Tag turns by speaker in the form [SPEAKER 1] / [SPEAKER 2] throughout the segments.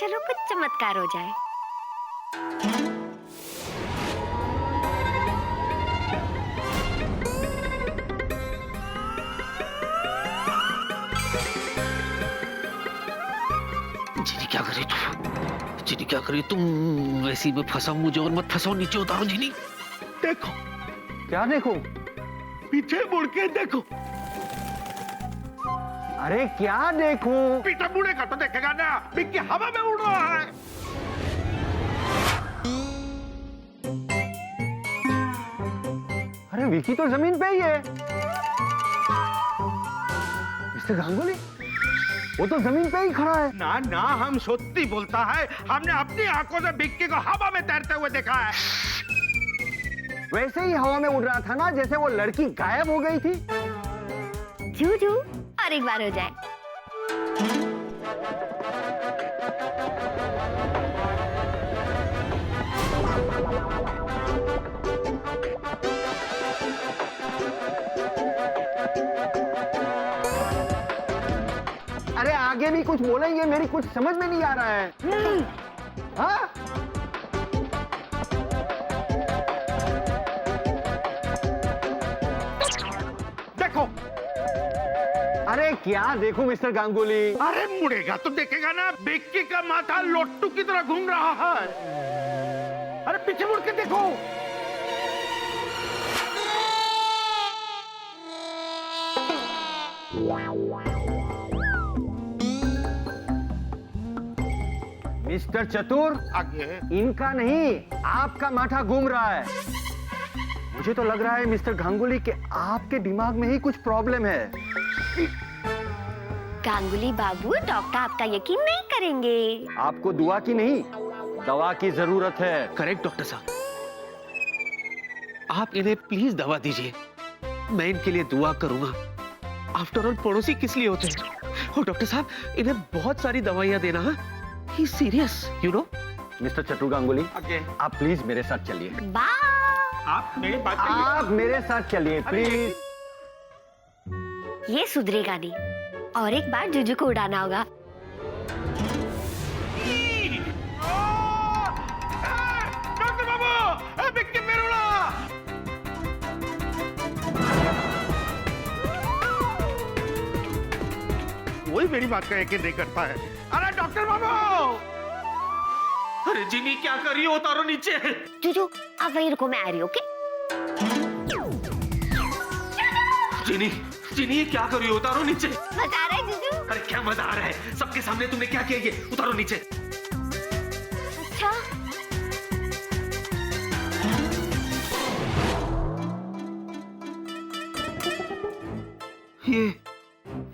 [SPEAKER 1] चलो कुछ चमत्कार हो जाए।
[SPEAKER 2] जीनी क्या करे तू? जीनी क्या करे तुम? वैसे ही मैं फंसा मुझे और मत फंसाओ, नीचे उतारो जीनी। देखो।
[SPEAKER 3] क्या देखो?
[SPEAKER 2] पीछे मुड़ के देखो।
[SPEAKER 3] अरे क्या देखो?
[SPEAKER 4] पीछे मुड़ेगा तो देखेगा ना, बिक्की हवा में उड़ रहा है।
[SPEAKER 3] अरे विकी तो जमीन पे ही है। मिस्टर गांगुली, वो तो जमीन पे ही खड़ा है।
[SPEAKER 4] ना ना, हम सत्य बोलता है, हमने अपनी आंखों से बिक्की को हवा में तैरते हुए देखा है।
[SPEAKER 3] वैसे ही हवा में उड़ रहा था ना, जैसे वो लड़की गायब हो गई थी।
[SPEAKER 1] जूजू और एक बार हो जाए।
[SPEAKER 3] अरे आगे भी कुछ बोलेंगे, मेरी कुछ समझ में नहीं आ रहा है। हाँ?
[SPEAKER 4] देखो।
[SPEAKER 3] अरे क्या देखो मिस्टर गांगुली?
[SPEAKER 4] अरे मुड़ेगा तो देखेगा ना, बिक्की का माथा लोट्टू की तरह घूम रहा है। अरे पीछे मुड़ के देखो।
[SPEAKER 3] मिस्टर चतुर,
[SPEAKER 4] आगे।
[SPEAKER 3] इनका नहीं, आपका माथा घूम रहा है। मुझे तो लग रहा है मिस्टर गांगुली कि आपके दिमाग में ही कुछ प्रॉब्लम है।
[SPEAKER 1] गांगुली बाबू, डॉक्टर आपका यकीन नहीं करेंगे।
[SPEAKER 3] आपको दुआ की नहीं, दवा की जरूरत है।
[SPEAKER 2] करेक्ट डॉक्टर साहब, आप इन्हें प्लीज दवा दीजिए, मैं इनके लिए दुआ करूंगा। आफ्टर ऑल पड़ोसी किस लिए होते हैं? और डॉक्टर साहब इन्हें बहुत सारी दवाइयां देना। ही सीरियस यू नो।
[SPEAKER 3] मिस्टर चतुर गांगुली,
[SPEAKER 4] आगे।
[SPEAKER 3] आप प्लीज मेरे साथ चलिए।
[SPEAKER 4] आप मेरी बात करिए।
[SPEAKER 3] आप मेरे साथ चलिए प्लीज।
[SPEAKER 1] ये सुधरेगा नहीं, और एक बार जूजू को उड़ाना होगा।
[SPEAKER 4] डॉक्टर बाबू, बिक्की मेरे उड़ा। वही मेरी बात का यकीन नहीं करता है। अरे डॉक्टर बाबू!
[SPEAKER 2] अरे जीनी क्या कर रही हो? उतारो नीचे।
[SPEAKER 1] जूजू आप वहीं रुको, मैं आ रही हूँ। ओके?
[SPEAKER 2] जीनी, जीनी ये क्या कर रही हो? उतारो नीचे।
[SPEAKER 1] मजा आ रहा है जूजू?
[SPEAKER 2] अरे क्या मजा आ रहा है? सबके सामने तुमने क्या किया? ये उतारो नीचे।
[SPEAKER 1] अच्छा,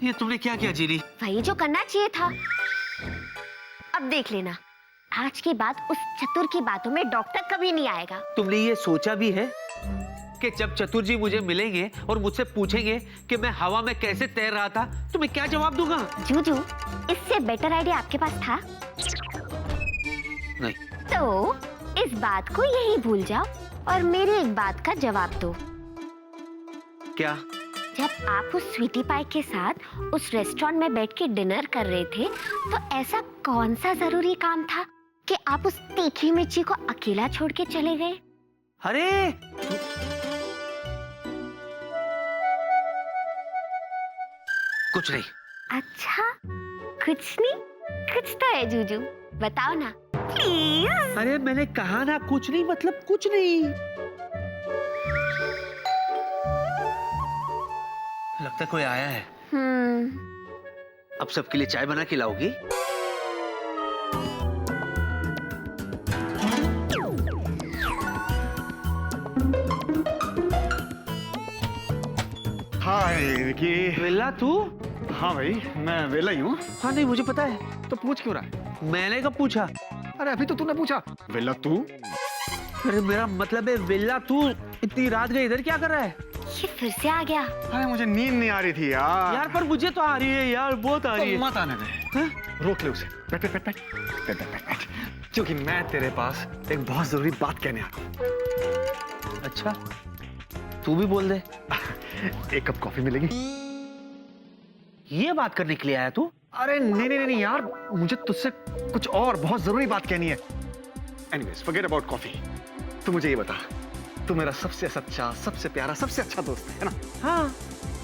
[SPEAKER 2] ये तुमने क्या किया जीनी?
[SPEAKER 1] वही जो करना चाहिए था। अब देख लेना, आज के बाद उस चतुर की बातों में डॉक्टर कभी नहीं आएगा।
[SPEAKER 2] तुमने ये सोचा भी है कि जब चतुर जी मुझे मिलेंगे और मुझसे पूछेंगे कि मैं हवा में कैसे तैर रहा था, तो मैं क्या जवाब दूंगा?
[SPEAKER 1] जूजू, इससे बेटर आइडिया आपके पास था?
[SPEAKER 2] नहीं।
[SPEAKER 1] तो इस बात को यही भूल जाओ और मेरी एक बात का जवाब दो।
[SPEAKER 2] क्या?
[SPEAKER 1] जब आप उस स्वीटी पाई के साथ उस रेस्टोरेंट में बैठ के डिनर कर रहे थे, तो ऐसा कौन सा जरूरी काम था कि आप उस तीखी मिर्ची को अकेला छोड़ के चले गए?
[SPEAKER 2] अरे कुछ नहीं।
[SPEAKER 1] अच्छा, कुछ नहीं? कुछ तो है जूजू, बताओ ना प्लीज।
[SPEAKER 2] अरे मैंने कहा ना कुछ नहीं, मतलब कुछ नहीं। लगता कोई आया है। अब सबके लिए चाय बना के लाओगी?
[SPEAKER 4] हाय विकी।
[SPEAKER 2] वेला तू?
[SPEAKER 4] हाँ भाई, मैं वेला ही हूँ।
[SPEAKER 2] हाँ नहीं मुझे पता है।
[SPEAKER 4] तो पूछ क्यों रहा है?
[SPEAKER 2] मैंने कब पूछा?
[SPEAKER 4] अरे अभी तो तूने पूछा। वेला तू?
[SPEAKER 2] अरे मेरा मतलब है वेला तू इतनी रात गई इधर क्या कर रहा है?
[SPEAKER 1] ये फिर से आ गया।
[SPEAKER 4] अरे मुझे नींद नहीं आ रही थी यार।
[SPEAKER 2] यार पर मुझे तो आ रही है यार, बहुत आ रही है।
[SPEAKER 4] मत आने दे। रोक ले उसे। बैठ बैठ बैठ बैठ बैठ बैठ बैठ बैठ। क्योंकि मैं तेरे पास एक बहुत जरूरी बात कहने आया हूँ।
[SPEAKER 2] अच्छा तू भी बोल दे।
[SPEAKER 4] एक कप कॉफी मिलेगी?
[SPEAKER 2] ये बात करने के लिए आया तू?
[SPEAKER 4] अरे नहीं नहीं नहीं यार, मुझे तुझसे कुछ और बहुत जरूरी बात कहनी है। Anyways forget about coffee. तू मुझे ये बता, तू मेरा सबसे सच्चा, सबसे प्यारा, सबसे अच्छा दोस्त है ना?
[SPEAKER 2] हाँ।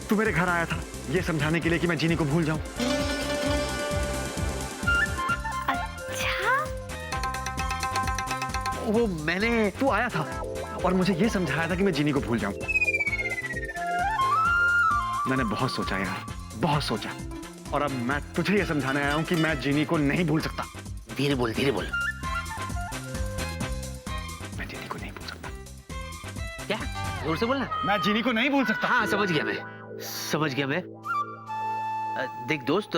[SPEAKER 4] तू मेरे घर आया था ये समझाने के लिए कि मैं जीनी को भूल जाऊं।
[SPEAKER 1] अच्छा,
[SPEAKER 2] वो मैंने
[SPEAKER 4] तू आया था और मुझे ये समझाया था कि मैं जीनी को भूल जाऊं। मैंने बहुत सोचा यार, बहुत सोचा, और अब मैं तुझे ये समझाने आया हूं कि मैं जीनी को नहीं भूल सकता।
[SPEAKER 2] धीरे बोल, धीरे बोल।
[SPEAKER 4] मैं जीनी को नहीं भूल सकता।
[SPEAKER 2] क्या? जोर से बोलना।
[SPEAKER 4] मैं जीनी को नहीं भूल सकता।
[SPEAKER 2] हाँ, समझ गया मैं, समझ गया मैं। देख दोस्त,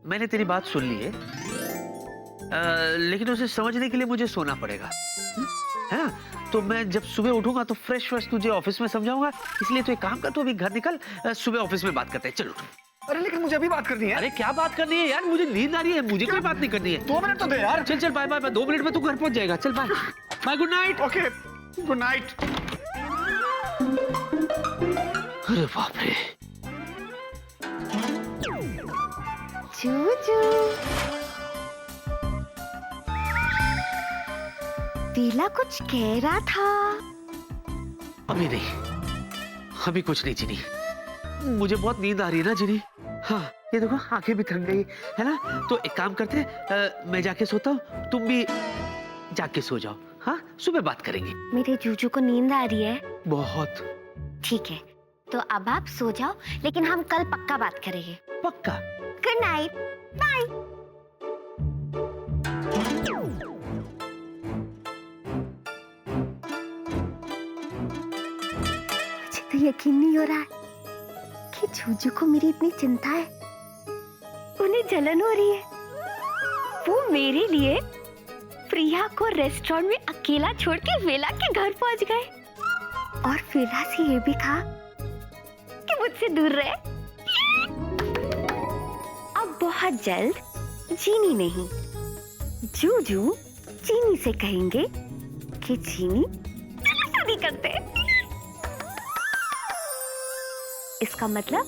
[SPEAKER 2] मैंने तेरी बात सुन ली है, लेकिन उसे समझने के लिए मुझे सोना पड़ेगा, है ना? तो मैं जब सुबह उठूंगा तो फ्रेश फ्रेश तुझे ऑफिस में समझाऊंगा। इसलिए तो एक काम कर, तू अभी घर निकल, सुबह ऑफिस में बात करते हैं। चल उठ।
[SPEAKER 4] अरे लेकिन मुझे अभी बात करनी है।
[SPEAKER 2] अरे क्या बात करनी है यार, मुझे नींद आ रही है, मुझे कोई बात नहीं करनी है।
[SPEAKER 4] 2 मिनट तो दे यार।
[SPEAKER 2] चल चल, बाय बाय, 2 मिनट में तू घर पहुंच जाएगा। चल bye bye, good night.
[SPEAKER 4] Okay, good night.
[SPEAKER 2] अरे बाप रे।
[SPEAKER 1] जूजू, पीला कुछ कह रहा था।
[SPEAKER 2] अभी नहीं, अभी कुछ नहीं जिनी, मुझे बहुत नींद आ रही है ना जिनी। हाँ, ये देखो आंखें भी थक गई है ना। तो एक काम करते हैं, मैं जाके सोता हूँ, तुम भी जाके सो जाओ। हाँ, सुबह बात करेंगे।
[SPEAKER 1] मेरे जूजू को नींद आ रही है।
[SPEAKER 2] बहुत।
[SPEAKER 1] ठीक है, तो अब आप सो जाओ, लेकिन हम कल पक्का बात करेंगे।
[SPEAKER 2] पक्का।
[SPEAKER 1] Good night, bye. मुझे तो यकीन नहीं हो रहा है कि जूजू को मेरी इतनी चिंता है। उन्हें जलन हो रही है। वो मेरे लिए प्रिया को रेस्टोरेंट में अकेला छोड़ के वेला के घर पहुंच गए और वेला से ये भी कहा कि मुझसे दूर रहे। अब बहुत जल्द जीनी नहीं, जूजू जीनी से कहेंगे कि जीनी शादी करते हैं। इसका मतलब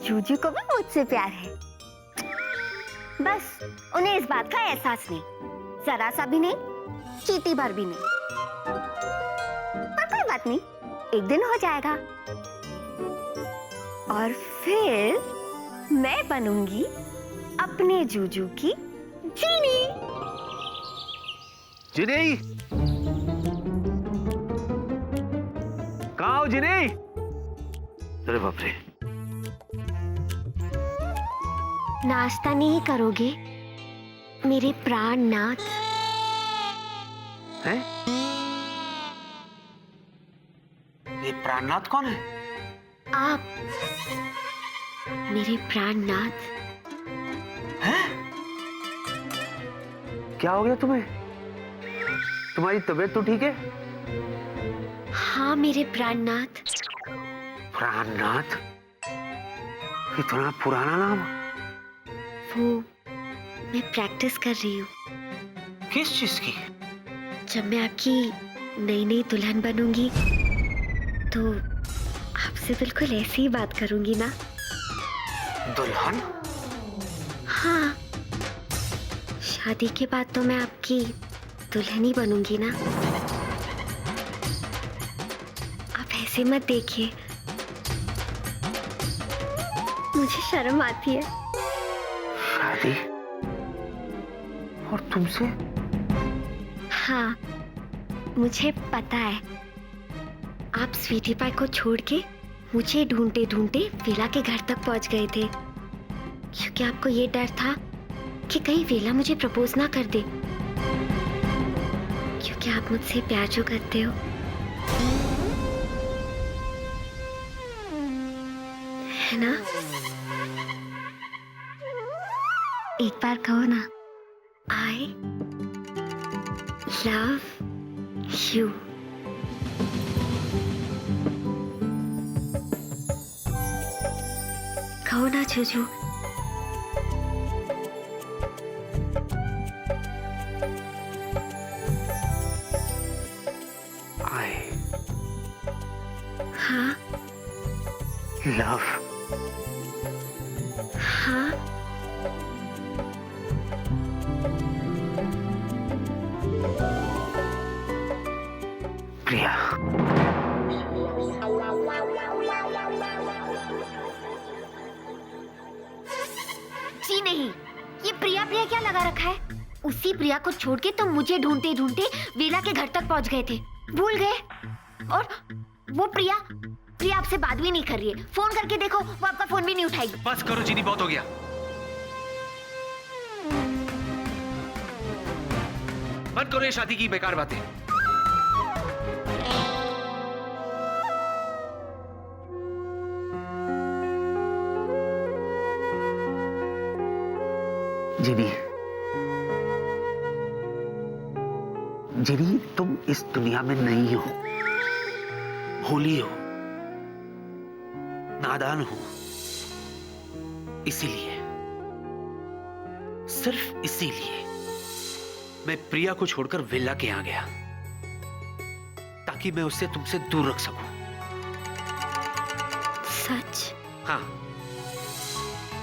[SPEAKER 1] जूजू को भी मुझसे प्यार है। बस उन्हें इस बात का एहसास नहीं, जरा सा भी नहीं, चीटी भर भी नहीं। पर कोई बात नहीं, एक दिन हो जाएगा और फिर मैं बनूंगी अपने जूजू की जीनी।
[SPEAKER 2] जिनी, कहाँ हो जिनी? अरे बाप रे।
[SPEAKER 1] नाश्ता नहीं करोगे मेरे प्राणनाथ?
[SPEAKER 2] हैं? ये प्राणनाथ कौन है?
[SPEAKER 1] आप मेरे प्राणनाथ।
[SPEAKER 2] हैं? क्या हो गया तुम्हें? तुम्हारी तबीयत तो ठीक है?
[SPEAKER 1] हाँ मेरे प्राणनाथ।
[SPEAKER 2] प्राणनाथ? इतना पुराना नाम?
[SPEAKER 1] वो मैं प्रैक्टिस कर रही हूँ।
[SPEAKER 2] किस चीज की?
[SPEAKER 1] जब मैं आपकी नई नई दुल्हन बनूंगी तो आपसे बिल्कुल ऐसी ही बात करूंगी ना।
[SPEAKER 2] दुल्हन?
[SPEAKER 1] हाँ, शादी के बाद तो मैं आपकी दुल्हन ही बनूंगी ना। आप ऐसे मत देखिए, मुझे शर्म आती है।
[SPEAKER 2] शादी? और तुमसे?
[SPEAKER 1] हाँ, मुझे पता है। आप स्वीटी पाई को छोड़ के मुझे ढूंढते ढूंढते वेला के घर तक पहुंच गए थे, क्योंकि आपको ये डर था कि कहीं वेला मुझे प्रपोज ना कर दे, क्योंकि आप मुझसे प्यार जो करते हो। है ना? एक बार कहो ना, I love you. कहो ना जूजू।
[SPEAKER 2] I
[SPEAKER 1] हाँ
[SPEAKER 2] love
[SPEAKER 1] हाँ है, उसी प्रिया को छोड़ के तुम मुझे ढूंढते ढूंढते वेला के घर तक पहुंच गए थे। भूल गए? और वो प्रिया आपसे बात भी नहीं कर रही है। फोन करके देखो, वो आपका फोन भी नहीं उठाएगी।
[SPEAKER 2] बस करो जीनी, बहुत हो गया। बंद करो ये शादी की बेकार बातें। जीनी, जीनी, तुम इस दुनिया में नहीं हो, भोली हो, नादान हो। इसीलिए, सिर्फ इसीलिए मैं प्रिया को छोड़कर विला के यहां गया, ताकि मैं उससे तुमसे दूर रख सकूं।
[SPEAKER 1] सच?
[SPEAKER 2] हाँ,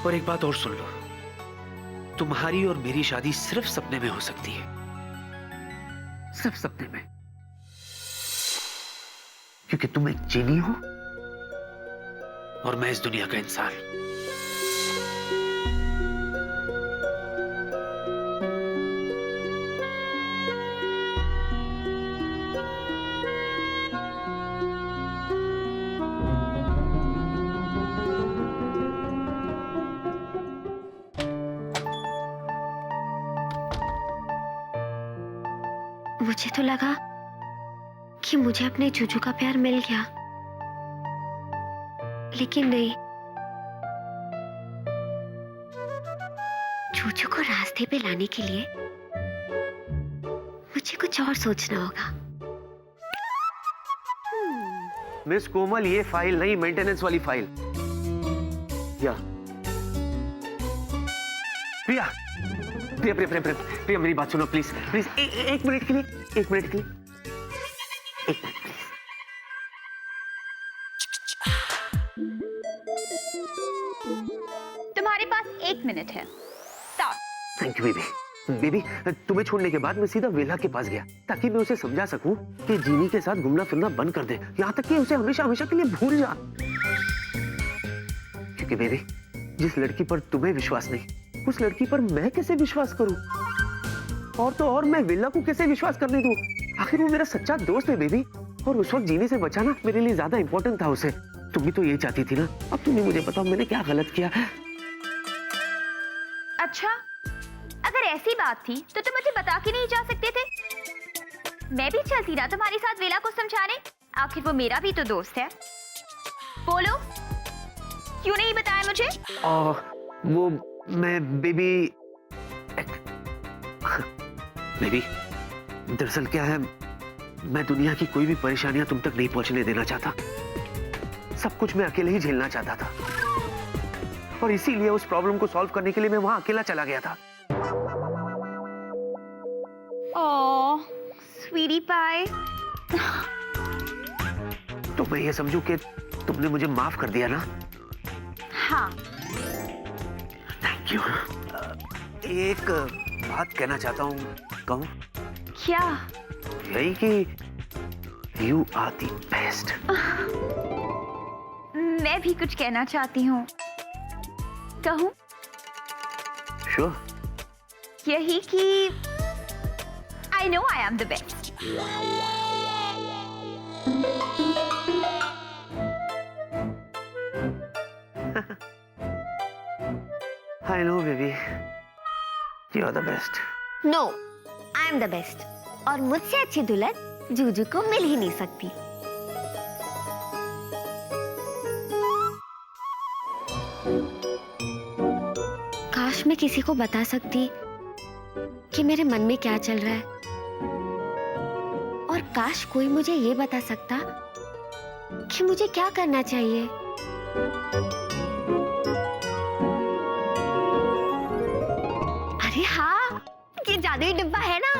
[SPEAKER 2] और एक बात और सुन लो, तुम्हारी और मेरी शादी सिर्फ सपने में हो सकती है, सिर्फ सपने में, क्योंकि तुम एक जीनी हो और मैं इस दुनिया का इंसान।
[SPEAKER 1] मुझे तो लगा कि मुझे अपने जूजू का प्यार मिल गया, लेकिन नहीं। जूजू को रास्ते पे लाने के लिए मुझे कुछ और सोचना होगा।
[SPEAKER 2] मिस कोमल, ये फाइल नहीं, मेंटेनेंस वाली फाइल। या प्रिया, प्रिया, प्रिया, प्रिया, प्रिया, प्रिया, मेरी बात सुनो प्लीज, प्लीज, एक मिनट के लिए, एक मिनट के लिए, एक मिनट प्लीज।
[SPEAKER 5] तुम्हारे पास 1 मिनट है। Start.
[SPEAKER 2] Thank you baby. Baby, तुम्हें छोड़ने के बाद मैं सीधा वेला के पास गया, ताकि मैं उसे समझा सकूं कि जीनी के साथ घूमना फिरना बंद कर दे, यहाँ तक कि उसे हमेशा हमेशा के लिए भूल जा। क्योंकि बेबी, जिस लड़की पर तुम्हें विश्वास नहीं, उस लड़की पर मैं कैसे विश्वास करूं? और तो और मैं वेला को कैसे विश्वास करने दूं? आखिर वो मेरा सच्चा दोस्त है बेबी, और उस वक्त जीनी से बचाना मेरे लिए ज्यादा इंपॉर्टेंट था उसे। तुम भी तो यही चाहती थी ना। अब तुम्हें मुझे बताओ मैंने क्या गलत किया?
[SPEAKER 5] अच्छा, अगर ऐसी बात थी तो तुम मुझे बता के नहीं जा सकते थे? मैं भी चलती ना तुम्हारे साथ वेला को समझाने, आखिर वो मेरा भी तो दोस्त है। बोलो, क्यों नहीं बताया मुझे?
[SPEAKER 2] वो मैं बेबी, बेबी, दरअसल क्या है, मैं दुनिया की कोई भी परेशानियां तुम तक नहीं पहुंचने देना चाहता। सब कुछ मैं अकेले ही झेलना चाहता था, और इसीलिए उस प्रॉब्लम को सॉल्व करने के लिए मैं वहां अकेला चला गया था।
[SPEAKER 5] ओह, स्वीटी पाई।
[SPEAKER 2] तो मैं ये समझूं कि तुमने मुझे माफ कर दिया ना?
[SPEAKER 5] हाँ।
[SPEAKER 2] Thank you. एक बात कहना चाहता हूँ, कहूँ?
[SPEAKER 5] क्या?
[SPEAKER 2] यही कि यू आर द बेस्ट।
[SPEAKER 5] मैं भी कुछ कहना चाहती हूँ। कहूँ?
[SPEAKER 2] श्योर।
[SPEAKER 5] यही कि I know I am the best.
[SPEAKER 2] I know baby, you are the best.
[SPEAKER 1] No, I am the best. और मुझसे अच्छी दुल्हन जूजू को मिल ही नहीं सकती। काश मैं किसी को बता सकती कि मेरे मन में क्या चल रहा है, और काश कोई मुझे ये बता सकता कि मुझे क्या करना चाहिए। अरे हाँ, ये जादुई डिब्बा है ना।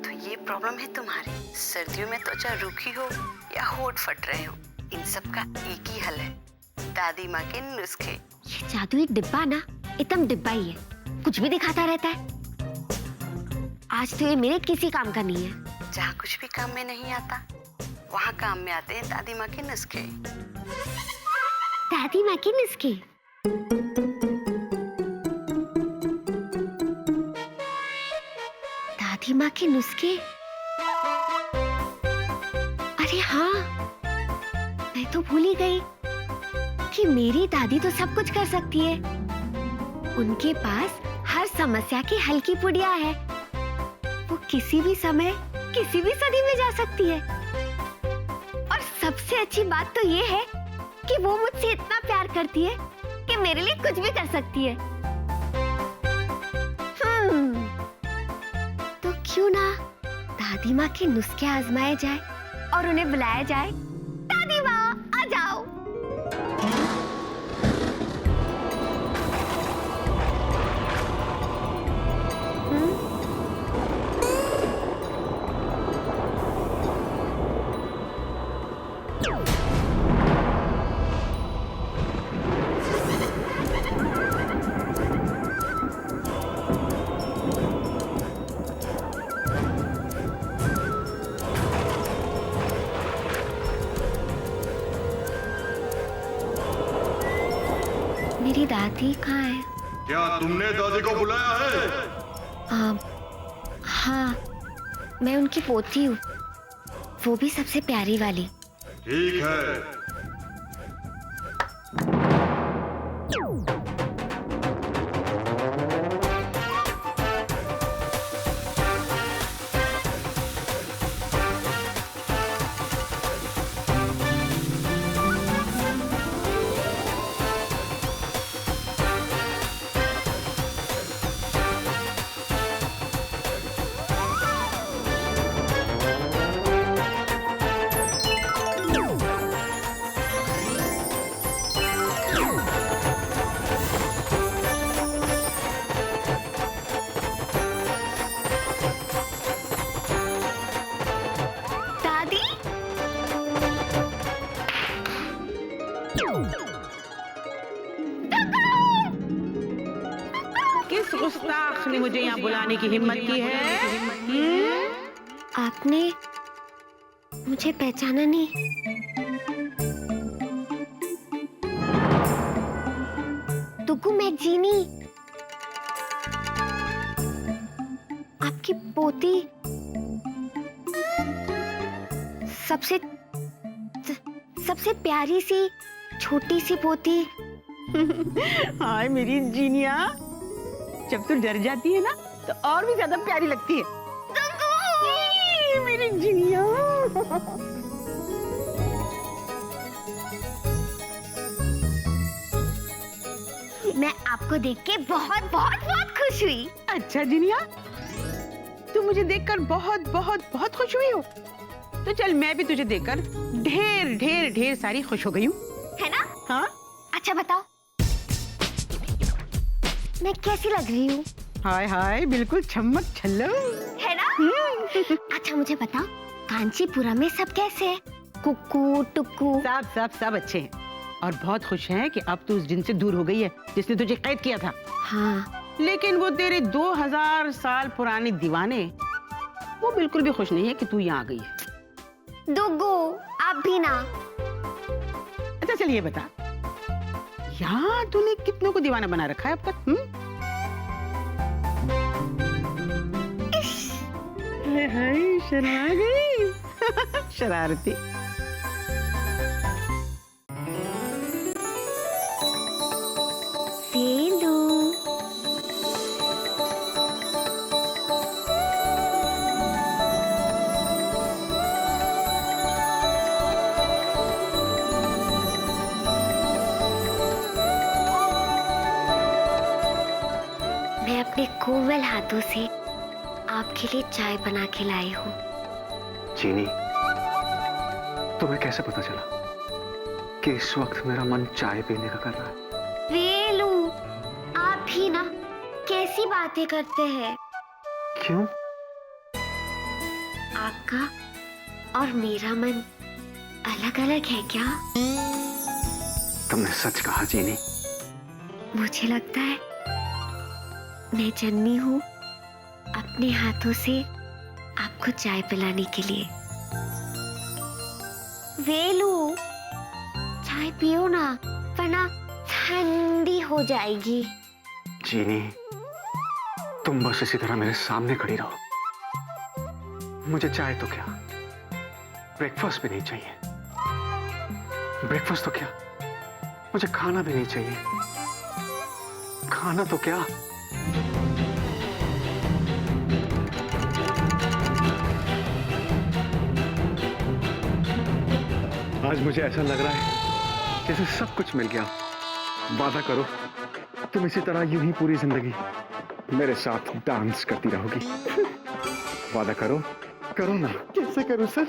[SPEAKER 6] तो ये प्रॉब्लम है तुम्हारी। सर्दियों में त्वचा रूखी हो या होठ फट रहे हो, इन सब का एक ही हल है, दादी माँ के नुस्खे।
[SPEAKER 1] ये जादुई डिब्बा ना एकदम डिब्बा ही है, कुछ भी दिखाता रहता है। आज तो ये मेरे किसी काम का नहीं है।
[SPEAKER 6] जहाँ कुछ भी काम में नहीं आता, वहाँ काम में आते हैं दादी माँ के नुस्खे।
[SPEAKER 1] दादी माँ के नुस्खे। दादी माँ के नुस्खे। अरे हाँ, मैं तो भूल ही गई कि मेरी दादी तो सब कुछ कर सकती है। उनके पास हर समस्या की हल की पुड़िया है। वो किसी भी समय किसी भी सदी में जा सकती है। और सबसे अच्छी बात तो ये है कि वो मुझसे इतना प्यार करती है कि मेरे लिए कुछ भी कर सकती है। तो क्यों ना दादी माँ के नुस्खे आजमाए जाए और उन्हें बुलाया जाए। दादी माँ आ जाओ। मेरी दादी कहाँ है?
[SPEAKER 7] क्या तुमने दादी को बुलाया है?
[SPEAKER 1] हाँ, मैं उनकी पोती हूँ, वो भी सबसे प्यारी वाली।
[SPEAKER 7] ठीक है।
[SPEAKER 8] किस गुस्ताख ने मुझे यहाँ बुलाने की हिम्मत की है?
[SPEAKER 1] आपने मुझे पहचाना नहीं? दुगु मैगजीनी, आपकी पोती, सबसे प्यारी सी छोटी सी पोती।
[SPEAKER 8] हाय मेरी जीनिया, जब तू डर जाती है ना तो और भी ज्यादा प्यारी लगती है। मेरी जीनिया।
[SPEAKER 1] मैं आपको देख के बहुत बहुत बहुत खुश हुई।
[SPEAKER 8] अच्छा जीनिया, तू मुझे देखकर बहुत बहुत बहुत खुश हुई हो? तो चल मैं भी तुझे देखकर ढेर ढेर ढेर सारी खुश हो गई हूँ,
[SPEAKER 1] है ना?
[SPEAKER 8] हाँ?
[SPEAKER 1] अच्छा बताओ, मैं कैसी लग रही हूँ?
[SPEAKER 8] हाय हाय, बिल्कुल छम्मक छल्लो,
[SPEAKER 1] है ना? अच्छा मुझे बताओ, कांचीपुरम में सब कैसे हैं? कुक्कू टुक्कू?
[SPEAKER 8] सब सब सब अच्छे हैं और बहुत खुश हैं कि अब तू उस जिन से दूर हो गई है जिसने तुझे कैद किया था।
[SPEAKER 1] हाँ।
[SPEAKER 8] लेकिन वो तेरे 2000 साल पुराने दीवाने, वो बिल्कुल भी खुश नहीं है कि तू यहाँ आ गई है।
[SPEAKER 1] दुगु, आप भी ना।
[SPEAKER 8] अच्छा चल ये बता, यहाँ तूने कितनों को दीवाना बना रखा है अब तक? शर्मा गई। शरारती।
[SPEAKER 1] सेलू। मैं अपने कोमल हाथों से आपके लिए चाय बना के लाई हूँ।
[SPEAKER 3] चीनी, तुम्हें कैसे पता चला कि इस वक्त मेरा मन चाय पीने का कर रहा है?
[SPEAKER 1] वेलू, आप भी ना कैसी बातें करते हैं।
[SPEAKER 3] क्यों?
[SPEAKER 1] आपका और मेरा मन अलग अलग है क्या?
[SPEAKER 3] तुमने सच कहा चीनी।
[SPEAKER 1] मुझे लगता है मैं जन्मी हूँ अपने हाथों से आपको चाय पिलाने के लिए। वेलू, चाय पियो ना, वरना ठंडी हो जाएगी।
[SPEAKER 3] जीनी, तुम बस इसी तरह मेरे सामने खड़ी रहो। मुझे चाय तो क्या, ब्रेकफास्ट भी नहीं चाहिए। ब्रेकफास्ट तो क्या, मुझे खाना भी नहीं चाहिए। खाना तो क्या, आज मुझे ऐसा लग रहा है जैसे सब कुछ मिल गया। वादा करो तुम इसी तरह यूं ही पूरी जिंदगी मेरे साथ डांस करती रहोगी। वादा करो, करो ना। कैसे करूं सर,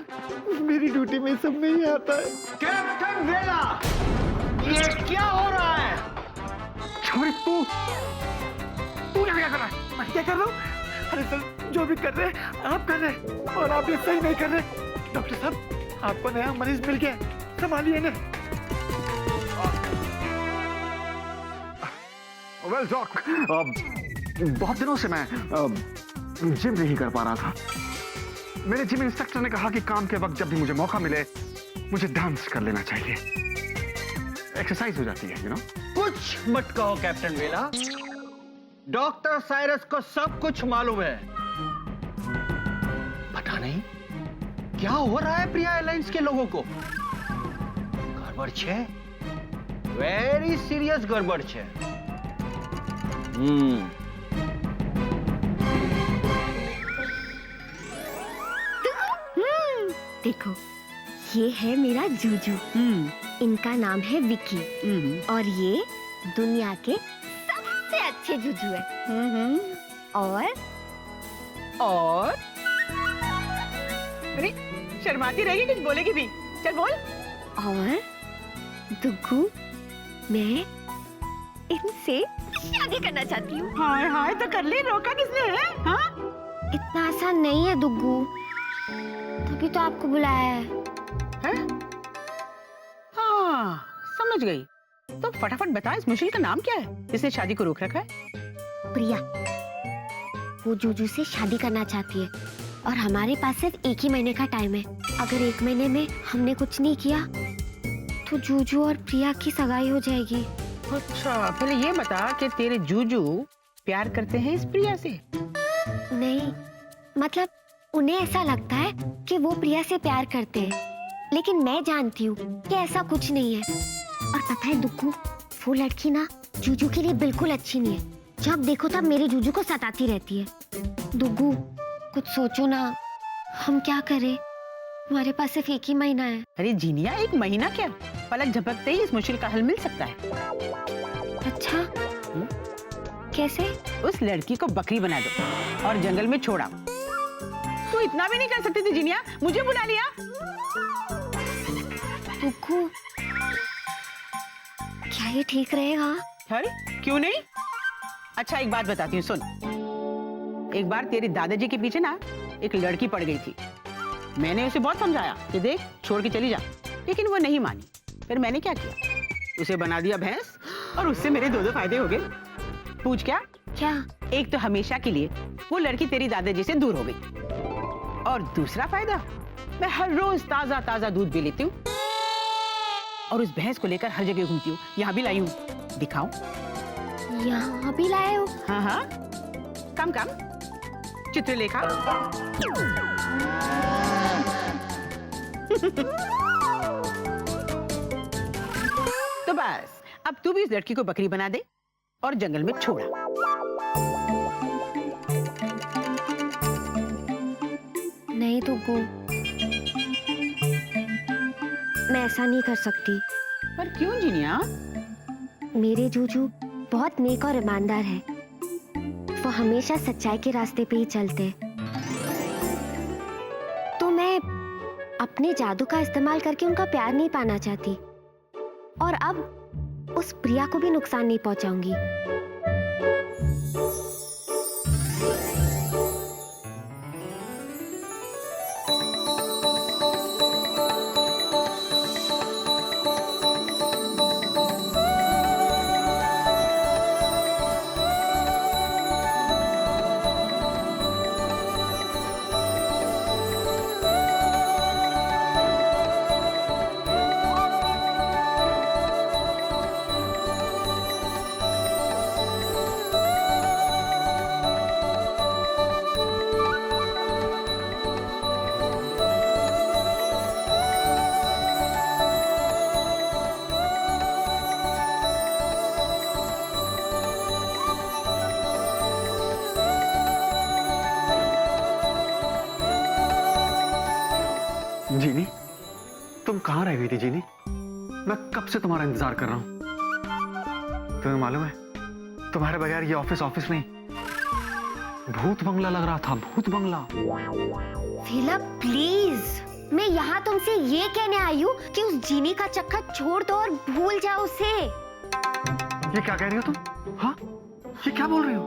[SPEAKER 3] मेरी ड्यूटी में सब नहीं आता है।
[SPEAKER 4] कैप्टन वेला, ये क्या हो रहा है?
[SPEAKER 3] छोड़, तू यहाँ क्या कर रहा है?
[SPEAKER 4] मैं क्या कर रहा हूँ? अरे सर, जो भी कर रहे हैं आप कर रहे हैं, और आप ये सही नहीं कर रहे। डॉक्टर साहब, आपको नया मरीज मिल गया, संभालिए ना।
[SPEAKER 3] वेल डॉक, बहुत दिनों से मैं जिम नहीं कर पा रहा था। मेरे जिम इंस्ट्रक्टर ने कहा कि काम के वक्त जब भी मुझे मौका मिले मुझे डांस कर लेना चाहिए। एक्सरसाइज हो जाती है, यू नो।
[SPEAKER 4] कुछ मत कहो कैप्टन वेला, डॉक्टर साइरस को सब कुछ मालूम है। पता नहीं क्या हो रहा है प्रिया एयरलाइंस के लोगों को। गड़बड़ छे, वेरी सीरियस गड़बड़ छे।
[SPEAKER 1] देखो, ये है मेरा जूजू। इनका नाम है विकी और ये दुनिया के सबसे अच्छे जूजू है। और
[SPEAKER 8] अरे शर्माती रहेगी, कुछ बोलेगी भी। चल बोल।
[SPEAKER 1] और दुग्गू, मैं इनसे शादी करना चाहती हूँ।
[SPEAKER 8] हाय हाय, तो कर ले, रोका किसने है? हाँ?
[SPEAKER 1] इतना आसान नहीं है दुग्गू, तभी तो आपको बुलाया है।
[SPEAKER 8] हाँ, समझ गई। तो फटाफट बता, इस मुश्किल का नाम क्या है जिसने शादी को रोक रखा है?
[SPEAKER 1] प्रिया, वो जूजू से शादी करना चाहती है और हमारे पास सिर्फ 1 ही महीने का टाइम है। अगर 1 महीने में हमने कुछ नहीं किया तो जूजू और प्रिया की सगाई हो जाएगी।
[SPEAKER 8] अच्छा, पहले ये बता कि तेरे जूजू प्यार करते हैं इस प्रिया से?
[SPEAKER 1] नहीं, मतलब उन्हें ऐसा लगता है कि वो प्रिया से प्यार करते हैं, लेकिन मैं जानती हूँ कि ऐसा कुछ नहीं है। और पता है दुग्गू, वो लड़की ना जूजू के लिए बिल्कुल अच्छी नहीं है। जब देखो तब मेरे जूजू को सताती रहती है। दुग्गू, कुछ सोचो ना, हम क्या करें? हमारे पास सिर्फ 1 ही महीना है।
[SPEAKER 8] अरे जीनिया, 1 महीना क्या, पलक झपकते ही इस मुश्किल का हल मिल सकता है।
[SPEAKER 1] अच्छा, कैसे?
[SPEAKER 8] उस लड़की को बकरी बना दो और जंगल में छोड़ा। तू इतना भी नहीं कर सकती थी जीनिया, मुझे बुला लिया।
[SPEAKER 1] दुग्गू, क्या ये ठीक रहेगा?
[SPEAKER 8] अरे क्यों नहीं? अच्छा, एक बात बताती हूँ, सुन। एक बार तेरे दादाजी के पीछे ना एक लड़की पड़ गई थी। मैंने उसे बहुत समझाया कि देख, छोड़ के चली जा, लेकिन वो नहीं मानी। फिर मैंने क्या किया, उसे बना दिया भैंस, और उससे मेरे 2 फायदे हो गए। पूछ क्या?
[SPEAKER 1] क्या?
[SPEAKER 8] एक तो हमेशा के लिए वो लड़की तेरी दादाजी से दूर हो गई, और दूसरा फायदा, मैं हर रोज ताजा ताजा दूध भी लेती हूँ और उस भैंस को लेकर हर जगह घूमती हूँ। यहाँ भी लाई हूँ, दिखाऊं?
[SPEAKER 1] यहाँ भी लाए हो?
[SPEAKER 8] हाँ हाँ, कम कम, चित्रलेखा। तो बस, अब तू भी इस लड़की को बकरी बना दे और जंगल में छोड़ा।
[SPEAKER 1] नहीं दुग्गू, मैं ऐसा नहीं कर सकती।
[SPEAKER 8] पर क्यों जीनिया?
[SPEAKER 1] मेरे जूजू बहुत नेक और ईमानदार है। वो हमेशा सच्चाई के रास्ते पे ही चलते हैं। तो मैं अपने जादू का इस्तेमाल करके उनका प्यार नहीं पाना चाहती, और अब उस प्रिया को भी नुकसान नहीं पहुंचाऊंगी।
[SPEAKER 3] जीनी, तुम कहाँ रह गई थी जीनी? मैं कब से तुम्हारा इंतजार कर रहा हूं। तुम्हें मालूम है, तुम्हारे बगैर ये ऑफिस नहीं, भूत बंगला लग रहा था, भूत बंगला।
[SPEAKER 1] वेला प्लीज, मैं यहाँ तुमसे ये कहने आई हूँ कि उस जीनी का चक्कर छोड़ दो और भूल जाओ उसे।
[SPEAKER 3] ये क्या कह रही हो तुम? हाँ, ये क्या बोल रही हो?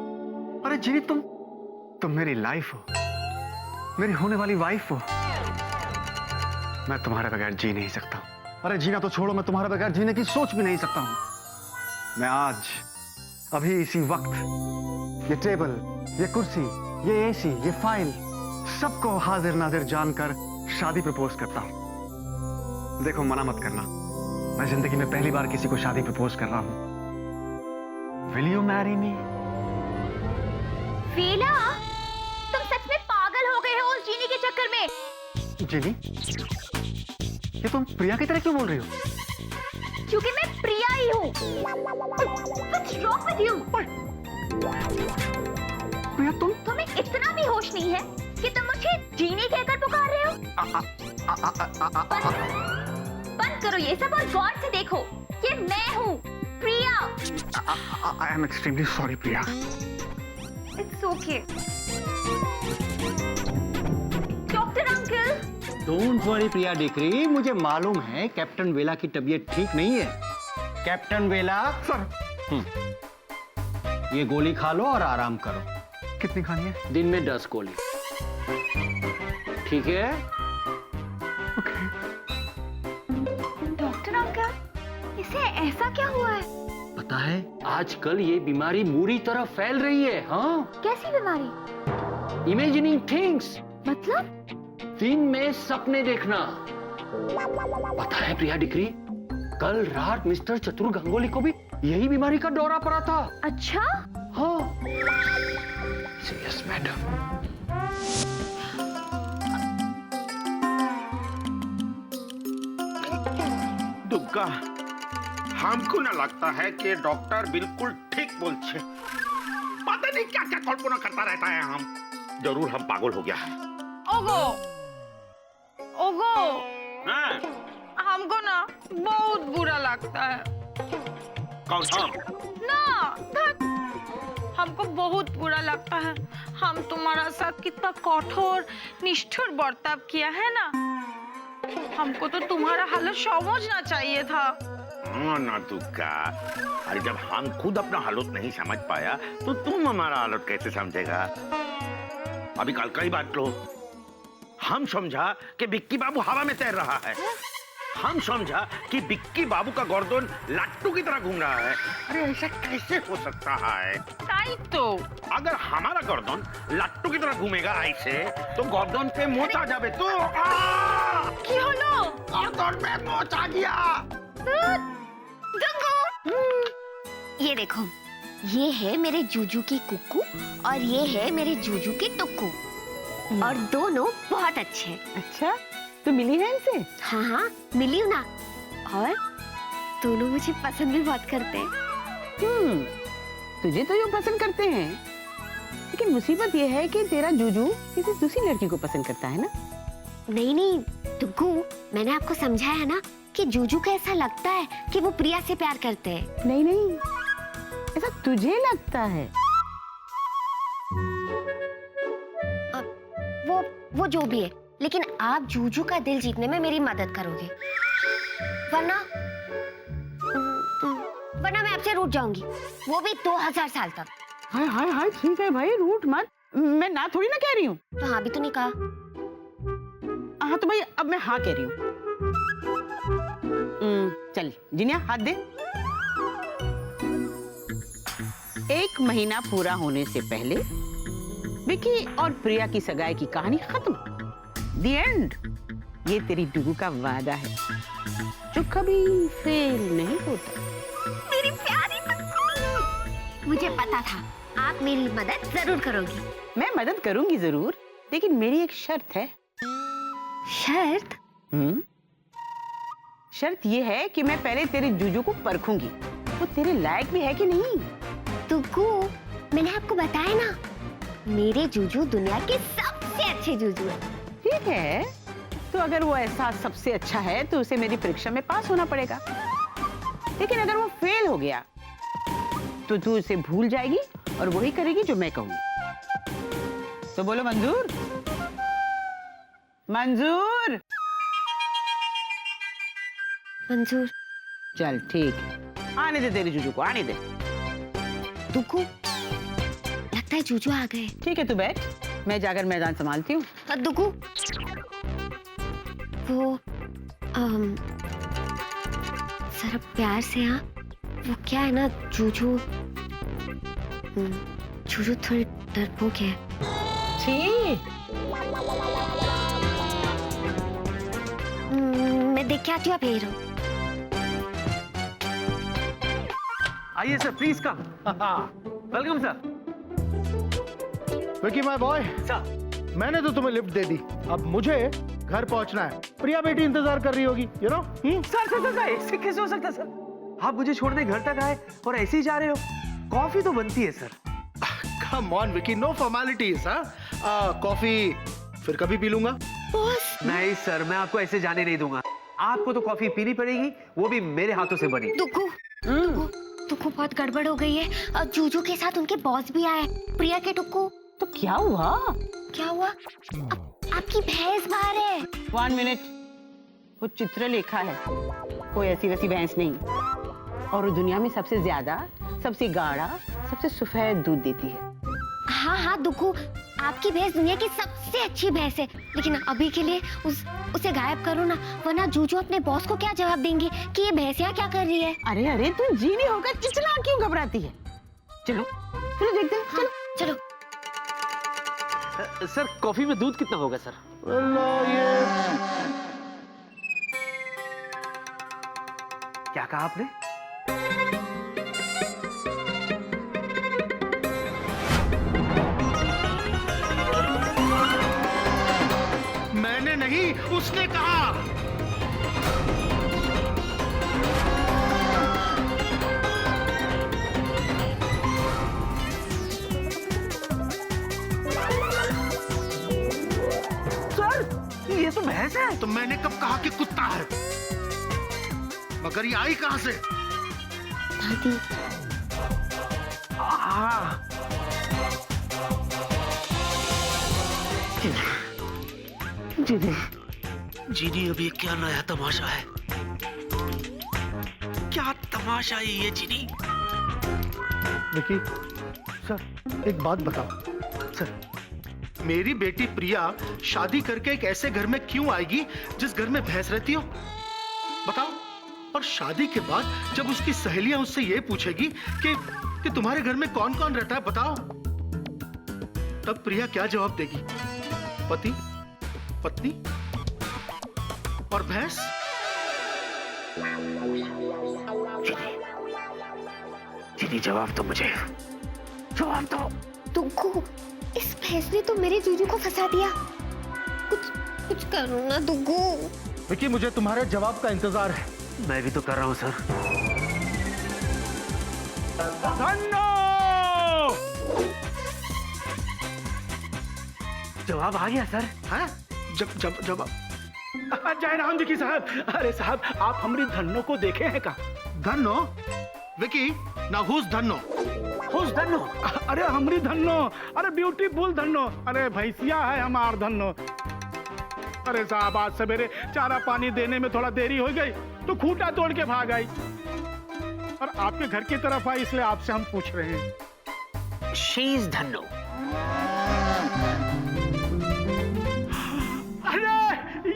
[SPEAKER 3] अरे जीनी, तुम मेरी लाइफ हो, मेरी होने वाली वाइफ हो। मैं तुम्हारे बगैर जी नहीं सकता। अरे जीना तो छोड़ो, मैं तुम्हारे बगैर जीने की सोच भी नहीं सकता हूं। मैं आज अभी इसी वक्त ये टेबल, ये कुर्सी, ये एसी, ये फाइल सबको हाजिर नाजिर जानकर शादी प्रपोज करता हूं। देखो, मना मत करना, मैं जिंदगी में पहली बार किसी को शादी प्रपोज कर रहा हूं। Will you marry me?
[SPEAKER 5] वेला, तुम सच में पागल हो गए हो उस जीनी के चक्कर में।
[SPEAKER 3] जीनी, ये तुम प्रिया की तरह क्यों बोल रही हो?
[SPEAKER 5] क्योंकि मैं प्रिया ही हूँ। What's wrong with you?
[SPEAKER 3] प्रिया,
[SPEAKER 5] तुम्हें इतना भी होश नहीं है कि तुम मुझे जीनी कहकर पुकार रहे हो? बंद करो ये सब और गौर से देखो, ये मैं हूँ, प्रिया।
[SPEAKER 3] I am extremely sorry, Priya.
[SPEAKER 5] It's okay. Doctor uncle.
[SPEAKER 9] Don't worry Priya decree, मुझे मालूम है कैप्टन वेला की तबीयत ठीक नहीं है। कैप्टन वेला,
[SPEAKER 3] सर,
[SPEAKER 9] ये गोली खा लो और आराम करो।
[SPEAKER 3] कितनी खानी है?
[SPEAKER 9] दिन में 10 गोली, ठीक है?
[SPEAKER 5] डॉक्टर अंकल, इसे ऐसा क्या हुआ है?
[SPEAKER 9] पता है, आजकल ये बीमारी बुरी तरह फैल रही है। हाँ,
[SPEAKER 5] कैसी बीमारी?
[SPEAKER 9] इमेजिनिंग थिंग्स,
[SPEAKER 5] मतलब?
[SPEAKER 9] दिन में सपने देखना। पता है प्रिया डिक्री, कल रात मिस्टर चतुर गंगोली को भी यही बीमारी का दौरा पड़ा था।
[SPEAKER 5] अच्छा?
[SPEAKER 9] हाँ, सीरियस मैटर।
[SPEAKER 10] दुग्गा, हमको ना लगता है कि डॉक्टर बिल्कुल ठीक बोलते। पता नहीं क्या क्या कल्पना करता रहता है। हम जरूर हम पागल हो गया है।
[SPEAKER 11] ओगो, ओगो,
[SPEAKER 10] हाँ?
[SPEAKER 11] हमको ना बहुत बुरा लगता है।
[SPEAKER 10] कौन सा?
[SPEAKER 11] ना, धत, हमको बहुत बुरा लगता है। हम तुम्हारा साथ कितना कठोर निष्ठुर बर्ताव किया है ना। हमको तो तुम्हारा हालत समझना चाहिए था।
[SPEAKER 10] हाँ ना दुग्गा, अरे जब हम खुद अपना हालत नहीं समझ पाया तो तुम हमारा हालत कैसे समझेगा? अभी कल का ही बात लो, हम समझा कि बिक्की बाबू हवा में तैर रहा है। हम समझा कि बिक्की बाबू का गर्दन लट्टू की तरह घूम रहा है। अरे ऐसा कैसे हो सकता है?
[SPEAKER 11] ताई तो
[SPEAKER 10] अगर हमारा गर्दन लट्टू की तरह घूमेगा ऐसे, तो गर्दन पे मोच आ जावे तो
[SPEAKER 11] की हलो?
[SPEAKER 10] गर्दन पे मोच आ गया।
[SPEAKER 1] ये देखो, ये है मेरे जूजू की कुक्कू और ये है मेरे जूजू की टुक्कू, और दोनों बहुत अच्छे हैं।
[SPEAKER 8] अच्छा, तो मिली है इनसे?
[SPEAKER 1] हाँ हाँ, मिली हूँ ना, और दोनों मुझे पसंद भी बहुत करते हैं।
[SPEAKER 8] तुझे तो यूँ पसंद करते हैं, लेकिन मुसीबत ये है कि तेरा जूजू किसी दूसरी लड़की को पसंद करता है ना।
[SPEAKER 1] नहीं नहीं टुक्कू, मैंने आपको समझाया ना कि जूजू को ऐसा लगता है कि वो प्रिया से प्यार करते हैं।
[SPEAKER 8] नहीं नहीं, ऐसा तुझे लगता है।
[SPEAKER 1] वो जो भी है, लेकिन आप जूजू का दिल जीतने में मेरी मदद करोगे, वरना मैं आपसे रूठ जाऊंगी, वो भी 2000 साल तक।
[SPEAKER 8] हाय हाय हाय, ठीक है भाई, रूठ मत। मैं ना थोड़ी ना कह रही हूँ।
[SPEAKER 1] तो हाँ भी तो नहीं कहा।
[SPEAKER 8] हाँ तो भाई, अब मैं हाँ कह रही हूँ। चल जिनिया, हाथ दे। 1 महीना पूरा होने से पहले विकी और प्रिया की सगाई की कहानी खत्म। The end। ये तेरी डुगू का वादा है जो कभी फेल नहीं होता।
[SPEAKER 1] मेरी प्यारी टुक्कू, मुझे पता था आप मेरी मदद जरूर करोगी।
[SPEAKER 8] मैं मदद करूंगी जरूर, लेकिन मेरी एक शर्त है।
[SPEAKER 1] शर्त?
[SPEAKER 8] शर्त ये है कि मैं पहले तेरे जूजू को परखूंगी, वो तेरे लायक भी है कि नहीं।
[SPEAKER 1] टुक्कू, मैंने आपको बताया ना, मेरे जूजू दुनिया के सबसे अच्छे जूजू हैं।
[SPEAKER 8] ठीक है, तो अगर वो एहसास सबसे अच्छा है तो उसे मेरी परीक्षा में पास होना पड़ेगा, लेकिन अगर वो फेल हो गया तो तू उसे भूल जाएगी और वही करेगी जो मैं कहूंगी। तो बोलो मंजूर? मंजूर?
[SPEAKER 1] मंजूर।
[SPEAKER 8] चल ठीक है, आने दे तेरी जूजू को, आने दे।
[SPEAKER 1] दुगु, लगता है जूजू आ गए।
[SPEAKER 8] ठीक है तू बैठ, मैं जाकर मैदान संभालती हूँ।
[SPEAKER 1] दुगु, वो जरा प्यार से, हाँ। वो क्या है ना, जूजू थोड़ी डरपोक है।
[SPEAKER 8] ठीक,
[SPEAKER 1] मैं देख के आती हूँ, आप यही रहो।
[SPEAKER 2] आइए sir, please come. Welcome sir.
[SPEAKER 12] Vicky my boy,
[SPEAKER 2] sir
[SPEAKER 12] मैंने तो तुम्हें लिफ्ट दे दी, अब मुझे घर पहुंचना है। प्रिया बेटी इंतजार कर रही होगी, यू नो।
[SPEAKER 2] सर ऐसे कैसे हो सकता है सर? आप मुझे छोड़ने घर तक आए और ऐसे ही जा रहे हो? कॉफी तो बनती है sir.
[SPEAKER 12] Come on Vicky, no formalities. Coffee फिर कभी पी लूंगा।
[SPEAKER 1] बॉस,
[SPEAKER 2] नहीं सर, मैं आपको ऐसे जाने नहीं दूंगा। आपको तो कॉफी पीनी पड़ेगी, वो भी मेरे हाथों से बनी।
[SPEAKER 1] दुगु, दुगु बहुत गड़बड़ हो गई है। और जूजू के साथ उनके बॉस भी आए, प्रिया के टुक्कू।
[SPEAKER 8] तो क्या हुआ?
[SPEAKER 1] क्या हुआ? आपकी भैंस बाहर है।
[SPEAKER 8] 1 मिनट, वो चित्रलेखा है, कोई ऐसी वैसी भैंस नहीं। और वो दुनिया में सबसे ज्यादा, सबसे गाढ़ा, सबसे सफेद दूध देती है।
[SPEAKER 1] हाँ दुगु, आपकी भैंस दुनिया की सबसे अच्छी भैंस है, लेकिन अभी के लिए उसे गायब करो ना, वरना जूजू अपने बॉस को क्या जवाब देंगे कि ये भैंस यहाँ क्या कर रही है।
[SPEAKER 8] अरे तू जीनी होगा, चिचला क्यों घबराती है? चलो देखते हैं।
[SPEAKER 1] हाँ, चलो।
[SPEAKER 2] सर कॉफी में दूध कितना होगा सर? क्या कहा आपने?
[SPEAKER 12] मैंने नहीं, उसने कहा।
[SPEAKER 2] सर ये तो भैंस है।
[SPEAKER 12] तो मैंने कब कहा कि कुत्ता है? मगर ये आई कहां से?
[SPEAKER 1] दादी,
[SPEAKER 2] जीनी अभी क्या नया तमाशा है? क्या तमाशा है ये जीनी?
[SPEAKER 12] विकी सर, एक बात बताओ सर, मेरी बेटी प्रिया शादी करके एक ऐसे घर में क्यों आएगी जिस घर में भैंस रहती हो? बताओ। और शादी के बाद जब उसकी सहेलियां उससे ये पूछेगी कि तुम्हारे घर में कौन कौन रहता है, बताओ, तब प्रिया क्या जवाब देगी? पति, पत्नी और भैंस?
[SPEAKER 2] जीनी जवाब दो मुझे, जवाब दो।
[SPEAKER 1] दुगु, इस भैंस ने तो मेरे जूजू को फंसा दिया। कुछ करो ना दुगु।
[SPEAKER 12] विकी, मुझे तुम्हारे जवाब का इंतजार है।
[SPEAKER 2] मैं भी तो कर रहा हूँ सर। जवाब आ गया सर।
[SPEAKER 12] हाँ? जब जयराम जी की साहब, अरे साहब, आप हमारी धन्नो को देखे हैं का? धन्नो? विकी, ना हुज धन्नो?
[SPEAKER 2] हुज धन्नो?
[SPEAKER 12] अरे हमारी धन्नो, अरे ब्यूटीफुल धन्नो, अरे भैंसिया है हमार धन्नो। अरे साहब, आज सवेरे चारा पानी देने में थोड़ा देरी हो गई तो खूंटा तोड़ के भाग आई और आपके घर की तरफ आई, इसलिए आपसे हम पूछ रहे हैं।
[SPEAKER 2] She is Dhanno.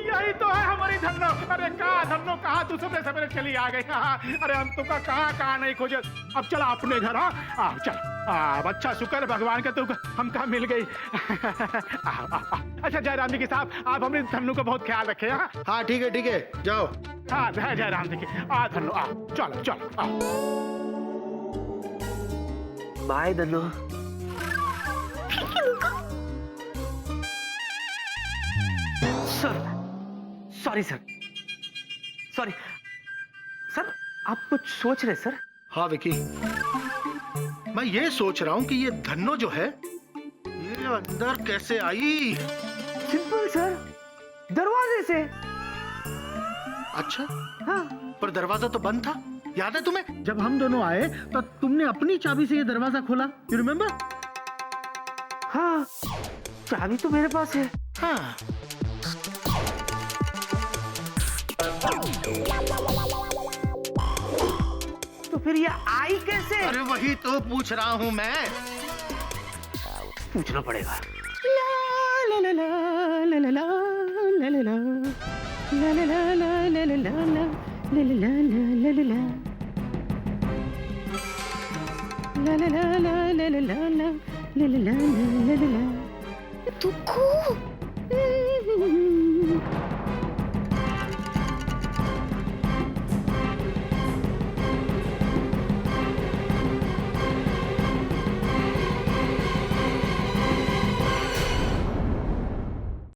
[SPEAKER 12] यही तो है हमारी धन्नो। अरे कहा धन्नो, कहा तू सवेरे सवेरे चली आ गई। अरे हम तो कहाँ नहीं खोजे। अब चला अपने घर। हाँ चल, अच्छा शुक्र है भगवान का, तू हमका मिल गई। अच्छा जयराम जी की साहब, आप हमारी धन्नो का बहुत ख्याल रखे। हाँ ठीक है, जाओ। हाँ जयराम जी की धन्नो, चलो
[SPEAKER 2] बाय धन्नो। सॉरी सर, आप कुछ सोच रहे सर?
[SPEAKER 12] हाँ विकी, मैं ये सोच रहा हूँ कि ये धन्नो जो है ये अंदर कैसे आई।
[SPEAKER 2] सिंपल सर, दरवाजे से।
[SPEAKER 12] अच्छा,
[SPEAKER 2] हाँ।
[SPEAKER 12] पर दरवाजा तो बंद था, याद है तुम्हें? जब हम दोनों आए तो तुमने अपनी चाबी से ये दरवाजा खोला, यू रिमेम्बर?
[SPEAKER 2] हाँ, चाबी तो मेरे पास है।
[SPEAKER 12] हाँ।
[SPEAKER 2] तो फिर ये आई कैसे?
[SPEAKER 12] अरे वही तो पूछ रहा हूँ मैं।
[SPEAKER 2] पूछना पड़ेगा।
[SPEAKER 1] दुखू